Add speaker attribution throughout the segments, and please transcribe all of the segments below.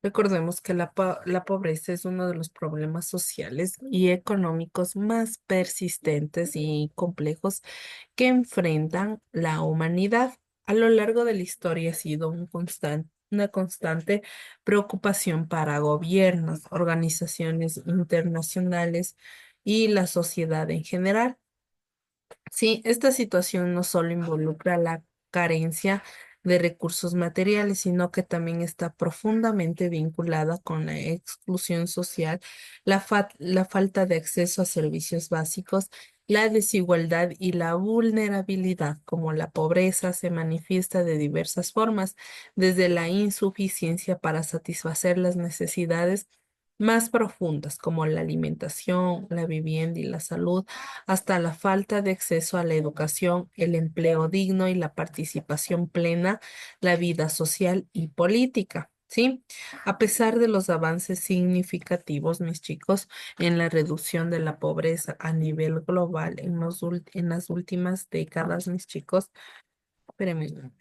Speaker 1: Recordemos que la pobreza es uno de los problemas sociales y económicos más persistentes y complejos que enfrentan la humanidad. A lo largo de la historia ha sido una constante preocupación para gobiernos, organizaciones internacionales y la sociedad en general. Sí, esta situación no solo involucra la carencia de recursos materiales, sino que también está profundamente vinculada con la exclusión social, la falta de acceso a servicios básicos, la desigualdad y la vulnerabilidad, como la pobreza, se manifiesta de diversas formas, desde la insuficiencia para satisfacer las necesidades más profundas, como la alimentación, la vivienda y la salud, hasta la falta de acceso a la educación, el empleo digno y la participación plena, la vida social y política. ¿Sí? A pesar de los avances significativos, mis chicos, en la reducción de la pobreza a nivel global en las últimas décadas, mis chicos, espérenme,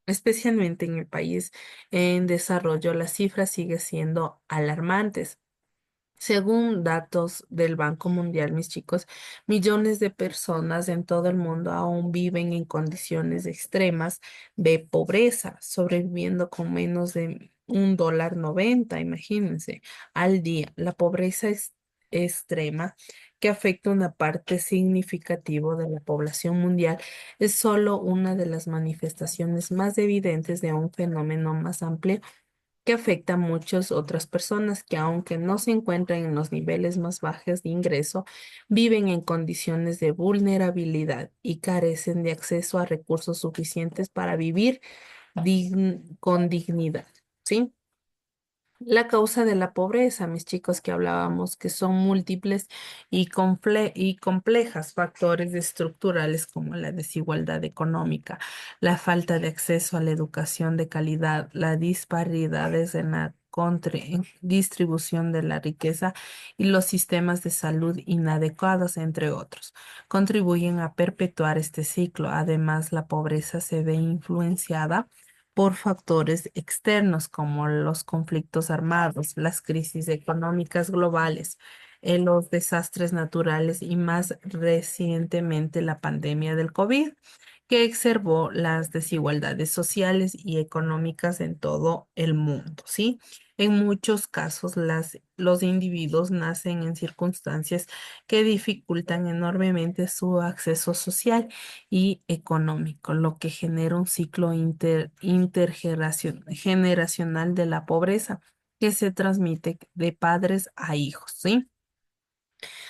Speaker 1: especialmente en el país en desarrollo, la cifra sigue siendo alarmantes. Según datos del Banco Mundial, mis chicos, millones de personas en todo el mundo aún viven en condiciones extremas de pobreza, sobreviviendo con menos de $1.90, imagínense, al día. La pobreza es extrema, que afecta a una parte significativa de la población mundial, es solo una de las manifestaciones más evidentes de un fenómeno más amplio que afecta a muchas otras personas que, aunque no se encuentran en los niveles más bajos de ingreso, viven en condiciones de vulnerabilidad y carecen de acceso a recursos suficientes para vivir con dignidad. ¿Sí? La causa de la pobreza, mis chicos, que hablábamos, que son múltiples y complejas factores estructurales como la desigualdad económica, la falta de acceso a la educación de calidad, las disparidades en la en distribución de la riqueza y los sistemas de salud inadecuados, entre otros, contribuyen a perpetuar este ciclo. Además, la pobreza se ve influenciada por factores externos como los conflictos armados, las crisis económicas globales, los desastres naturales y más recientemente la pandemia del COVID, que exacerbó las desigualdades sociales y económicas en todo el mundo, ¿sí? En muchos casos, los individuos nacen en circunstancias que dificultan enormemente su acceso social y económico, lo que genera un ciclo intergeneracional de la pobreza que se transmite de padres a hijos, ¿sí?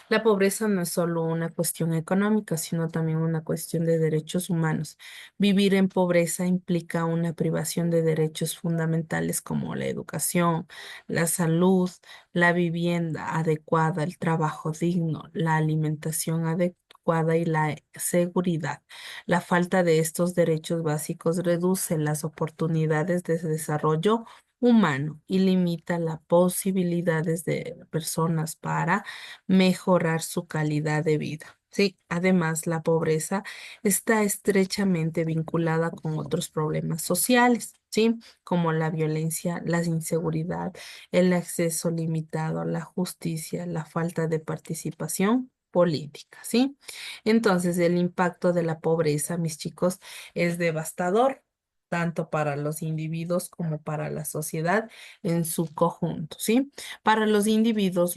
Speaker 1: La pobreza no es solo una cuestión económica, sino también una cuestión de derechos humanos. Vivir en pobreza implica una privación de derechos fundamentales como la educación, la salud, la vivienda adecuada, el trabajo digno, la alimentación adecuada y la seguridad. La falta de estos derechos básicos reduce las oportunidades de desarrollo humano y limita las posibilidades de personas para mejorar su calidad de vida. Sí, además, la pobreza está estrechamente vinculada con otros problemas sociales, ¿sí? Como la violencia, la inseguridad, el acceso limitado a la justicia, la falta de participación política, ¿sí? Entonces, el impacto de la pobreza, mis chicos, es devastador, tanto para los individuos como para la sociedad en su conjunto, ¿sí? Para los individuos,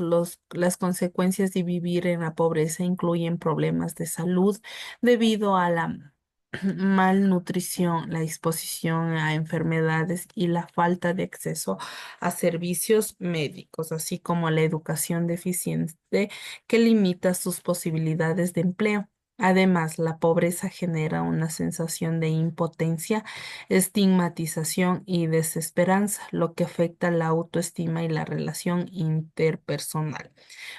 Speaker 1: las consecuencias de vivir en la pobreza incluyen problemas de salud debido a la malnutrición, la exposición a enfermedades y la falta de acceso a servicios médicos, así como la educación deficiente que limita sus posibilidades de empleo. Además, la pobreza genera una sensación de impotencia, estigmatización y desesperanza, lo que afecta la autoestima y la relación interpersonal.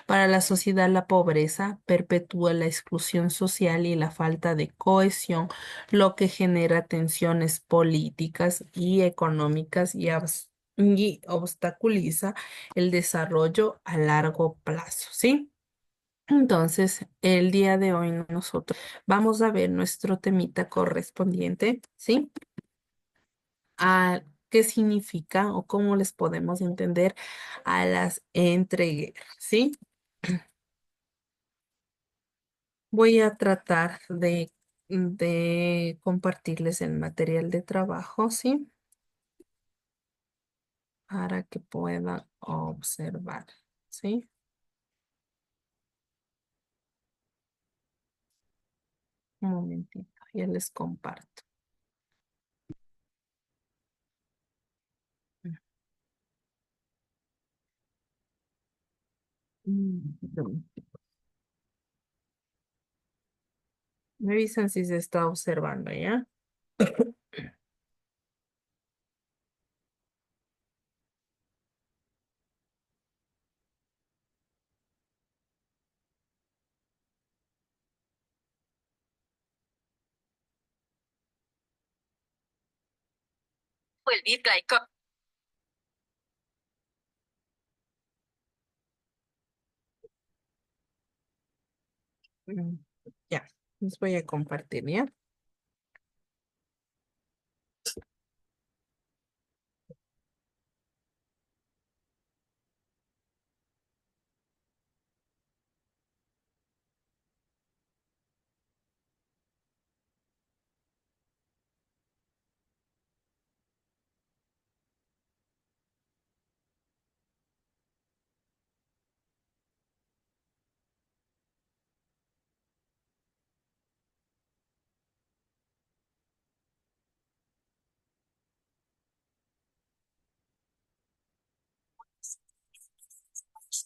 Speaker 1: Para la sociedad, la pobreza perpetúa la exclusión social y la falta de cohesión, lo que genera tensiones políticas y económicas y obstaculiza el desarrollo a largo plazo, ¿sí? Entonces, el día de hoy nosotros vamos a ver nuestro temita correspondiente, ¿sí? qué significa o cómo les podemos entender a las entreguerras, ¿sí? Voy a tratar de compartirles el material de trabajo, ¿sí? Para que puedan observar, ¿sí? Un momentito, ya les comparto. Mm. Me avisan si se está observando, ¿ya? Mm, Ya, les voy a compartir, ¿ya?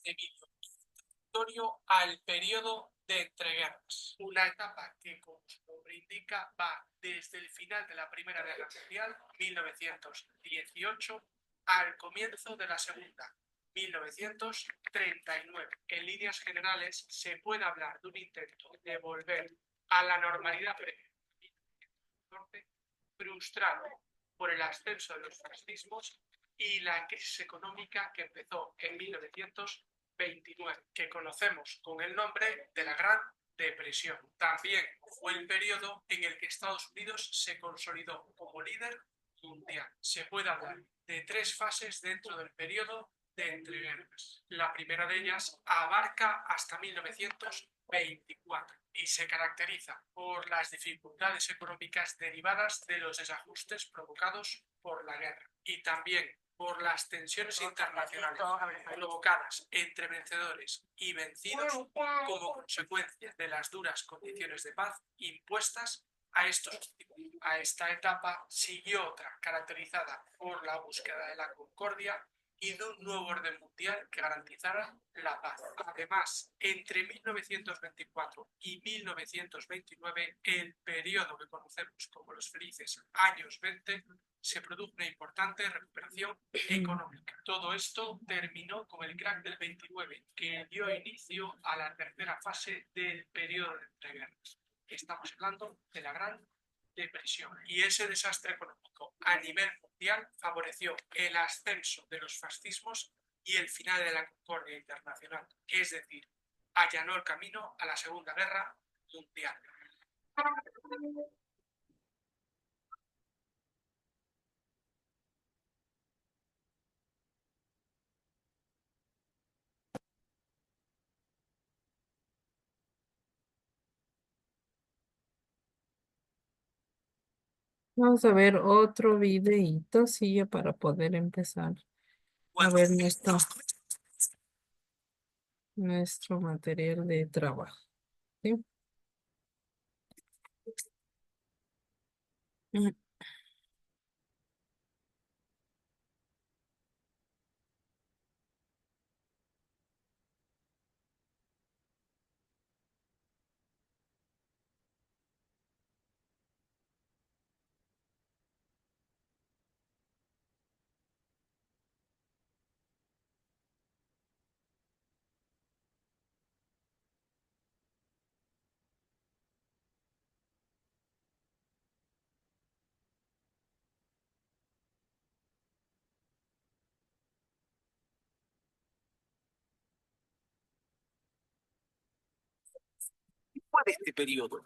Speaker 1: Debido al periodo de entreguerras. Una etapa que, como su nombre indica, va desde el final de la Primera Guerra Mundial, 1918, al comienzo de la Segunda, 1939. En líneas generales, se puede hablar de un intento de volver a la normalidad previa, frustrado por el ascenso de los fascismos y la crisis económica que empezó en 1929, que conocemos con el nombre de la Gran Depresión. También fue el periodo en el que Estados Unidos se consolidó como líder mundial. Se puede hablar de tres fases dentro del periodo de entreguerras. La primera de ellas abarca hasta 1924 y se caracteriza por las dificultades económicas derivadas de los desajustes provocados por la guerra y también por las tensiones internacionales provocadas entre vencedores y vencidos como consecuencia de las duras condiciones de paz impuestas a estos. A esta etapa siguió otra caracterizada por la búsqueda de la concordia y de un nuevo orden mundial que garantizara la paz. Además, entre 1924 y 1929, el periodo que conocemos como los felices años 20, se produjo una importante recuperación económica. Todo esto terminó con el crack del 29, que dio inicio a la tercera fase del periodo de entreguerras. Estamos hablando de la Gran Depresión. Y ese desastre económico a nivel mundial favoreció el ascenso de los fascismos y el final de la concordia internacional, es decir, allanó el camino a la Segunda Guerra Mundial. Vamos a ver otro videíto, sí, ya para poder empezar a ver nuestro material de trabajo, ¿sí? Mm,
Speaker 2: Fue de este periodo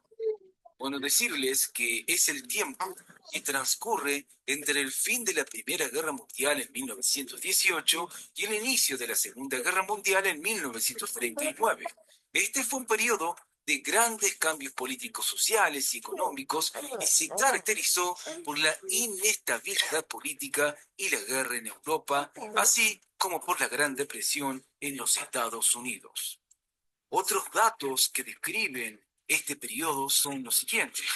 Speaker 2: Bueno, decirles que es el tiempo que transcurre entre el fin de la Primera Guerra Mundial en 1918 y el inicio de la Segunda Guerra Mundial en 1939. Este fue un periodo de grandes cambios políticos, sociales y económicos y se caracterizó por la inestabilidad política y la guerra en Europa, así como por la Gran Depresión en los Estados Unidos. Otros datos que describen este periodo son los siguientes.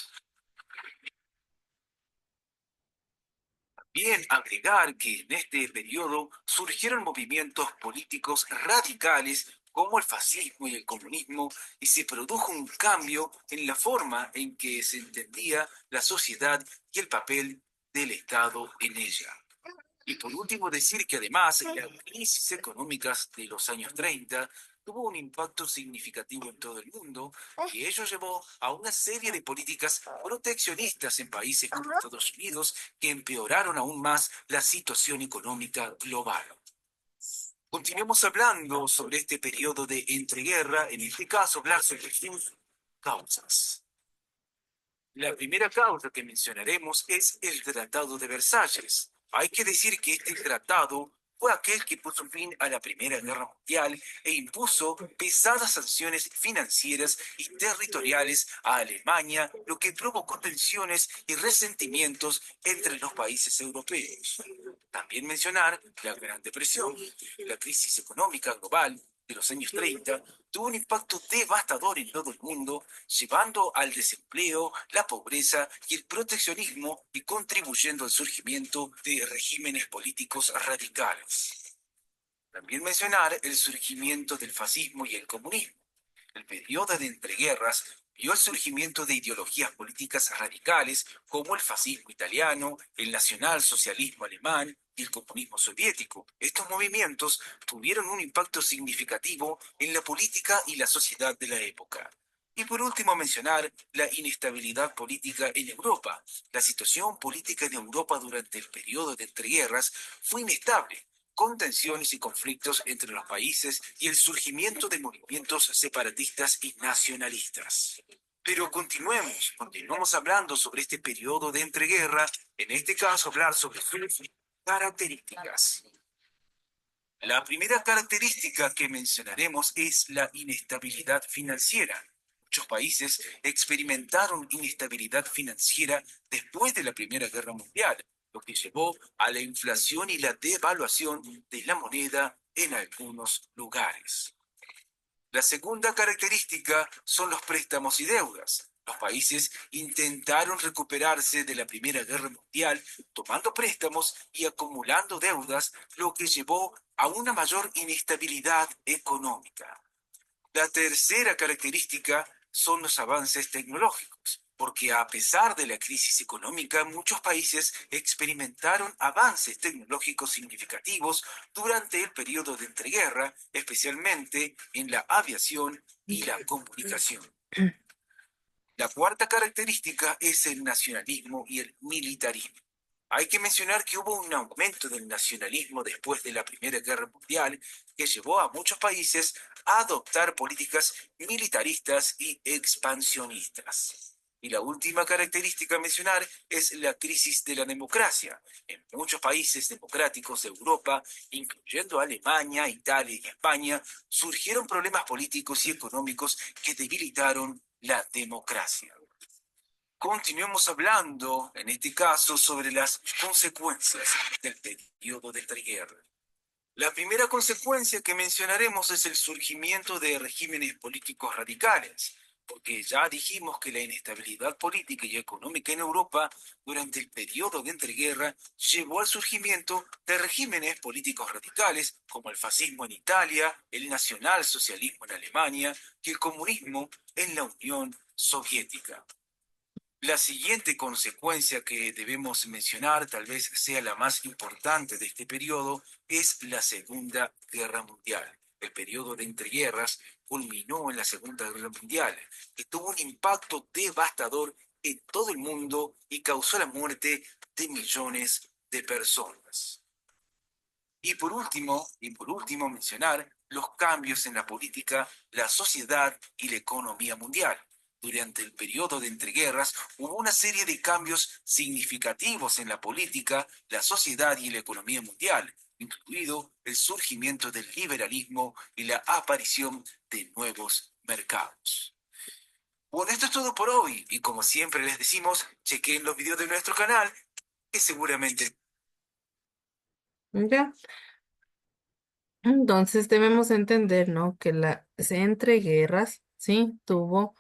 Speaker 2: Bien, agregar que en este periodo surgieron movimientos políticos radicales como el fascismo y el comunismo y se produjo un cambio en la forma en que se entendía la sociedad y el papel del Estado en ella. Y por último, decir que además la crisis económicas de los años 30 tuvo un impacto significativo en todo el mundo y ello llevó a una serie de políticas proteccionistas en países como Estados Unidos que empeoraron aún más la situación económica global. Continuemos hablando sobre este periodo de entreguerra, en este caso hablar sobre sus causas. La primera causa que mencionaremos es el Tratado de Versalles. Hay que decir que este tratado fue aquel que puso fin a la Primera Guerra Mundial e impuso pesadas sanciones financieras y territoriales a Alemania, lo que provocó tensiones y resentimientos entre los países europeos. También mencionar la Gran Depresión, la crisis económica global de los años 30 tuvo un impacto devastador en todo el mundo, llevando al desempleo, la pobreza y el proteccionismo y contribuyendo al surgimiento de regímenes políticos radicales. También mencionar el surgimiento del fascismo y el comunismo. El periodo de entreguerras vio el surgimiento de ideologías políticas radicales como el fascismo italiano, el nacionalsocialismo alemán y el comunismo soviético. Estos movimientos tuvieron un impacto significativo en la política y la sociedad de la época. Y por último mencionar la inestabilidad política en Europa. La situación política en Europa durante el periodo de entreguerras fue inestable, con tensiones y conflictos entre los países y el surgimiento de movimientos separatistas y nacionalistas. Pero continuemos hablando sobre este periodo de entreguerra, en este caso hablar sobre sus características. La primera característica que mencionaremos es la inestabilidad financiera. Muchos países experimentaron inestabilidad financiera después de la Primera Guerra Mundial, lo que llevó a la inflación y la devaluación de la moneda en algunos lugares. La segunda característica son los préstamos y deudas. Los países intentaron recuperarse de la Primera Guerra Mundial tomando préstamos y acumulando deudas, lo que llevó a una mayor inestabilidad económica. La tercera característica son los avances tecnológicos, porque a pesar de la crisis económica, muchos países experimentaron avances tecnológicos significativos durante el periodo de entreguerra, especialmente en la aviación y la comunicación. La cuarta característica es el nacionalismo y el militarismo. Hay que mencionar que hubo un aumento del nacionalismo después de la Primera Guerra Mundial que llevó a muchos países a adoptar políticas militaristas y expansionistas. Y la última característica a mencionar es la crisis de la democracia. En muchos países democráticos de Europa, incluyendo Alemania, Italia y España, surgieron problemas políticos y económicos que debilitaron la democracia. Continuemos hablando, en este caso, sobre las consecuencias del periodo de entreguerra. La primera consecuencia que mencionaremos es el surgimiento de regímenes políticos radicales, porque ya dijimos que la inestabilidad política y económica en Europa durante el periodo de entreguerra llevó al surgimiento de regímenes políticos radicales como el fascismo en Italia, el nacionalsocialismo en Alemania y el comunismo en la Unión Soviética. La siguiente consecuencia que debemos mencionar, tal vez sea la más importante de este periodo, es la Segunda Guerra Mundial. El periodo de entreguerras culminó en la Segunda Guerra Mundial, que tuvo un impacto devastador en todo el mundo y causó la muerte de millones de personas. Y por último, mencionar los cambios en la política, la sociedad y la economía mundial. Durante el periodo de entreguerras hubo una serie de cambios significativos en la política, la sociedad y la economía mundial, incluido el surgimiento del liberalismo y la aparición de nuevos mercados. Bueno, esto es todo por hoy y como siempre les decimos, chequen los videos de nuestro canal que seguramente...
Speaker 1: ¿Ya? Entonces debemos entender, ¿no? Que entre guerras, ¿sí? Tuvo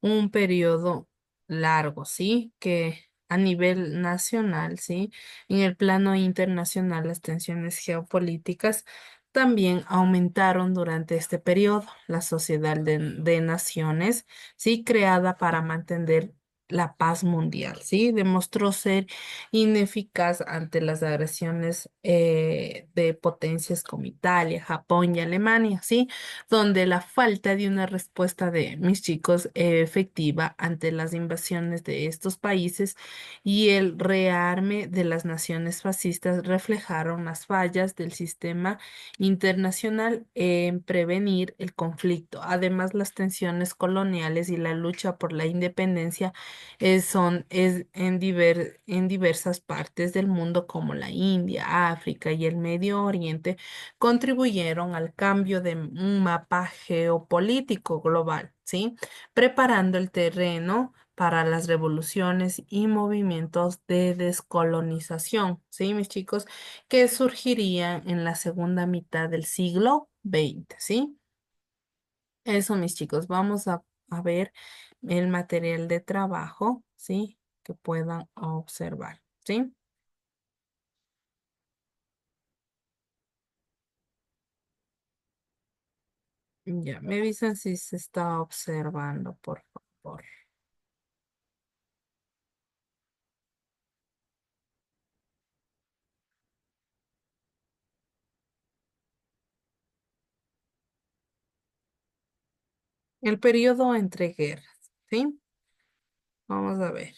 Speaker 1: un periodo largo, ¿sí? Que a nivel nacional, ¿sí? En el plano internacional, las tensiones geopolíticas también aumentaron durante este periodo. La Sociedad de Naciones, ¿sí? Creada para mantener la paz mundial, ¿sí? Demostró ser ineficaz ante las agresiones de potencias como Italia, Japón y Alemania, ¿sí? Donde la falta de una respuesta de mis chicos efectiva ante las invasiones de estos países y el rearme de las naciones fascistas reflejaron las fallas del sistema internacional en prevenir el conflicto. Además, las tensiones coloniales y la lucha por la independencia en diversas partes del mundo como la India, África y el Medio Oriente contribuyeron al cambio de un mapa geopolítico global, ¿sí? Preparando el terreno para las revoluciones y movimientos de descolonización, ¿sí, mis chicos? Que surgirían en la segunda mitad del siglo XX, ¿sí? Eso, mis chicos, vamos a ver el material de trabajo, ¿sí? Que puedan observar, ¿sí? Ya, me avisan si se está observando, por favor. El periodo entre guerras, ¿sí? Vamos a ver.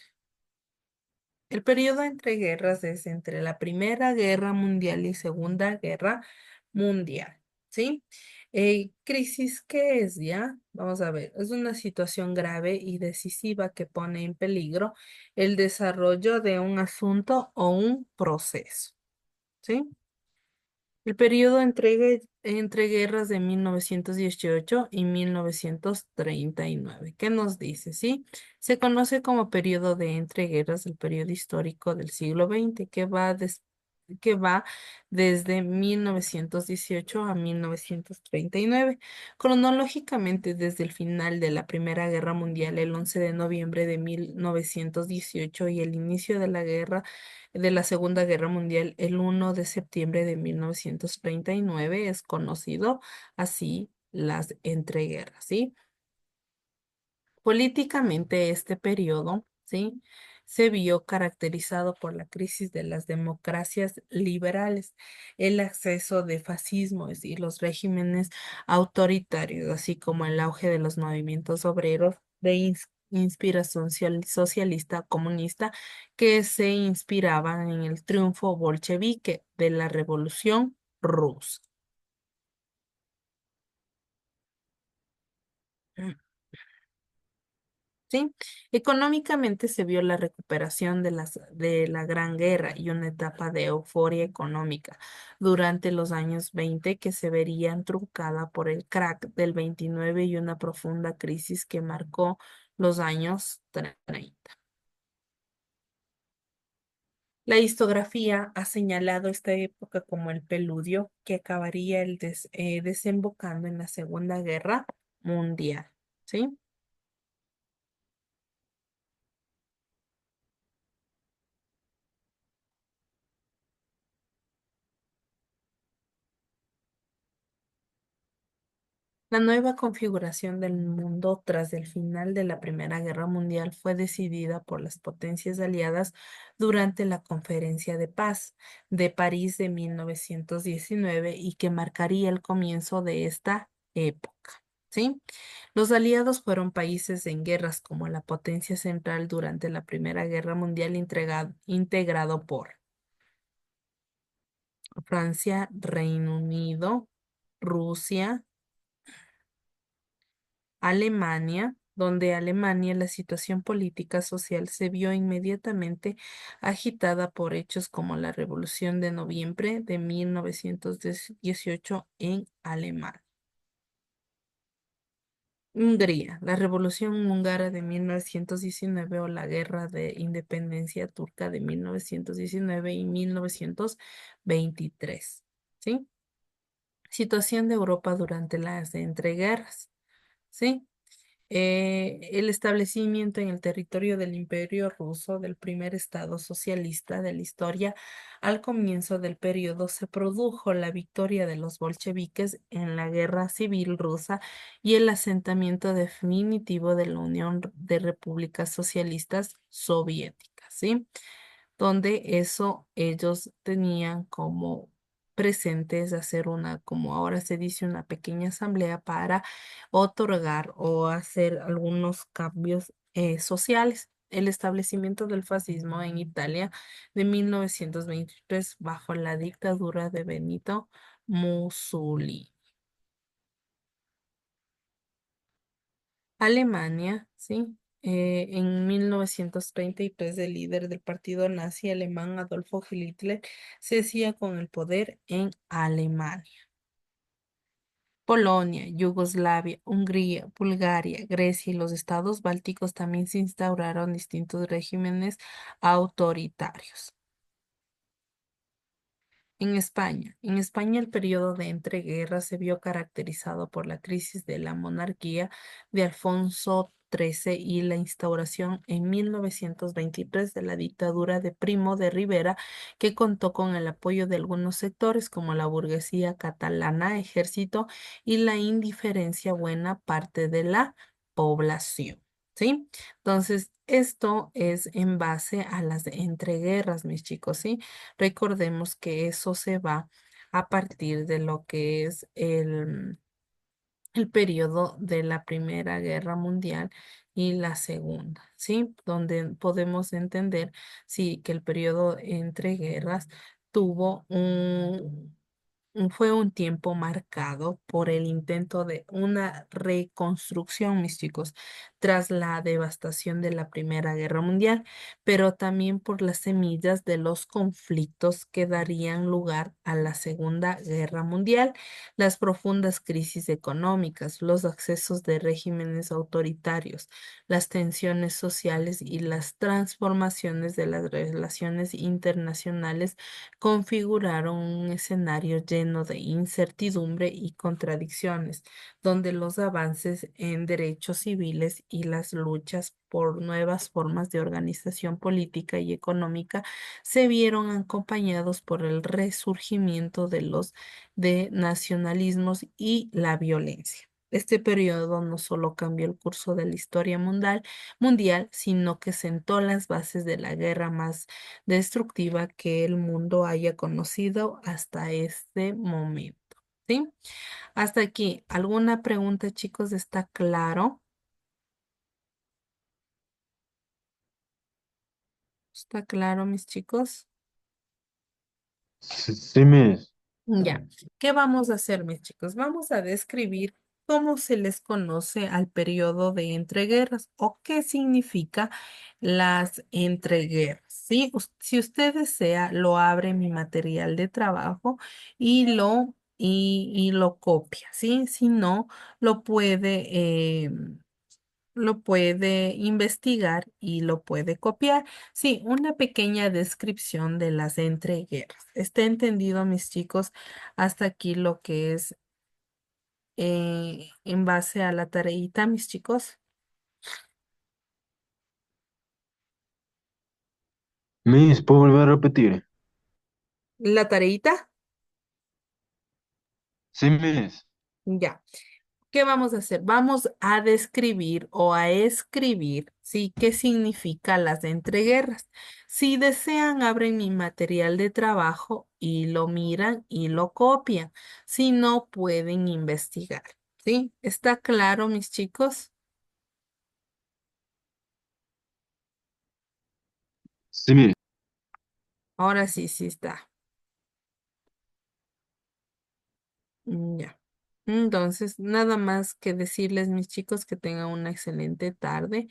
Speaker 1: El periodo entre guerras es entre la Primera Guerra Mundial y Segunda Guerra Mundial, ¿sí? ¿Crisis qué es ya? Vamos a ver, es una situación grave y decisiva que pone en peligro el desarrollo de un asunto o un proceso, ¿sí? El periodo entre guerras de 1918 y 1939. ¿Qué nos dice? ¿Sí? Se conoce como periodo de entreguerras, el periodo histórico del siglo XX, que va desde 1918 a 1939. Cronológicamente, desde el final de la Primera Guerra Mundial, el 11 de noviembre de 1918 y el inicio de la Segunda Guerra Mundial, el 1 de septiembre de 1939, es conocido así las entreguerras, ¿sí? Políticamente este periodo, ¿sí? Se vio caracterizado por la crisis de las democracias liberales, el acceso de fascismo, es decir, los regímenes autoritarios, así como el auge de los movimientos obreros de inspiración socialista comunista que se inspiraban en el triunfo bolchevique de la Revolución Rusa. ¿Sí? Económicamente se vio la recuperación de la Gran Guerra y una etapa de euforia económica durante los años 20 que se verían truncada por el crack del 29 y una profunda crisis que marcó los años 30. La historiografía ha señalado esta época como el preludio que acabaría desembocando en la Segunda Guerra Mundial. ¿Sí? La nueva configuración del mundo tras el final de la Primera Guerra Mundial fue decidida por las potencias aliadas durante la Conferencia de Paz de París de 1919 y que marcaría el comienzo de esta época. ¿Sí? Los aliados fueron países en guerras como la potencia central durante la Primera Guerra Mundial integrado por Francia, Reino Unido, Rusia, Alemania. donde Alemania la situación política social se vio inmediatamente agitada por hechos como la Revolución de Noviembre de 1918 en Alemania. Hungría, la Revolución Húngara de 1919 o la Guerra de Independencia Turca de 1919 y 1923. ¿Sí? Situación de Europa durante las entreguerras. ¿Sí? El establecimiento en el territorio del Imperio Ruso del primer estado socialista de la historia al comienzo del periodo se produjo la victoria de los bolcheviques en la Guerra Civil Rusa y el asentamiento definitivo de la Unión de Repúblicas Socialistas Soviéticas, ¿sí? Donde eso ellos tenían como presentes hacer una, como ahora se dice, una pequeña asamblea para otorgar o hacer algunos cambios sociales. El establecimiento del fascismo en Italia de 1923 bajo la dictadura de Benito Mussolini. Alemania, ¿sí? En 1933, el líder del partido nazi alemán, Adolfo Hitler, se hacía con el poder en Alemania. Polonia, Yugoslavia, Hungría, Bulgaria, Grecia y los estados bálticos también se instauraron distintos regímenes autoritarios. En España el periodo de entreguerras se vio caracterizado por la crisis de la monarquía de Alfonso XIII y la instauración en 1923 de la dictadura de Primo de Rivera, que contó con el apoyo de algunos sectores como la burguesía catalana, ejército y la indiferencia buena parte de la población. ¿Sí? Entonces, esto es en base a las entreguerras, mis chicos, ¿sí? Recordemos que eso se va a partir de lo que es el periodo de la Primera Guerra Mundial y la Segunda, ¿sí? Donde podemos entender, sí, que el periodo entre guerras tuvo fue un tiempo marcado por el intento de una reconstrucción, mis chicos, tras la devastación de la Primera Guerra Mundial, pero también por las semillas de los conflictos que darían lugar a la Segunda Guerra Mundial, las profundas crisis económicas, los accesos de regímenes autoritarios, las tensiones sociales y las transformaciones de las relaciones internacionales configuraron un escenario lleno de incertidumbre y contradicciones, donde los avances en derechos civiles y las luchas por nuevas formas de organización política y económica se vieron acompañados por el resurgimiento de nacionalismos y la violencia. Este periodo no solo cambió el curso de la historia mundial, sino que sentó las bases de la guerra más destructiva que el mundo haya conocido hasta este momento. ¿Sí? Hasta aquí, ¿alguna pregunta, chicos? ¿Está claro? ¿Está claro, mis chicos?
Speaker 3: Sí, sí, Miss.
Speaker 1: Ya, ¿qué vamos a hacer, mis chicos? Vamos a describir cómo se les conoce al periodo de entreguerras o qué significa las entreguerras. ¿Sí? Si usted desea, lo abre en mi material de trabajo y lo copia, ¿sí? Si no, lo puede, lo puede investigar y lo puede copiar. Sí, una pequeña descripción de las entreguerras. ¿Está entendido, mis chicos? Hasta aquí lo que es en base a la tareita, mis chicos.
Speaker 3: Miss, ¿puedo volver a repetir?
Speaker 1: La tareita,
Speaker 3: Sí, Miss.
Speaker 1: ya. ¿Qué vamos a hacer? Vamos a describir o a escribir, ¿sí? ¿Qué significa las entreguerras? Si desean, abren mi material de trabajo y lo miran y lo copian. Si no, pueden investigar, ¿sí? ¿Está claro, mis chicos?
Speaker 3: Sí, Miss.
Speaker 1: Ahora sí, sí está. Ya. Entonces, nada más que decirles, mis chicos, que tengan una excelente tarde.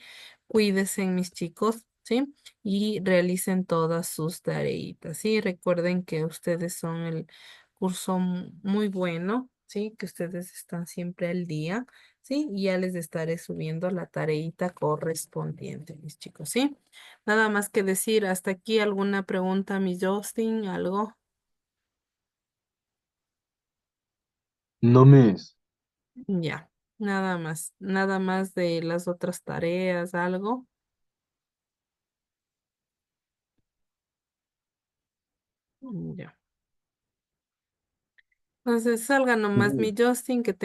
Speaker 1: Cuídense, mis chicos, ¿sí? Y realicen todas sus tareitas, ¿sí? Recuerden que ustedes son el curso muy bueno, ¿sí? Que ustedes están siempre al día, ¿sí? Y ya les estaré subiendo la tareita correspondiente, mis chicos, ¿sí? Nada más que decir, hasta aquí alguna pregunta, mi Justin, algo.
Speaker 3: No, Miss.
Speaker 1: Ya, nada más de las otras tareas, algo. Ya. Entonces salga nomás mi
Speaker 3: Miss.
Speaker 1: Justin, que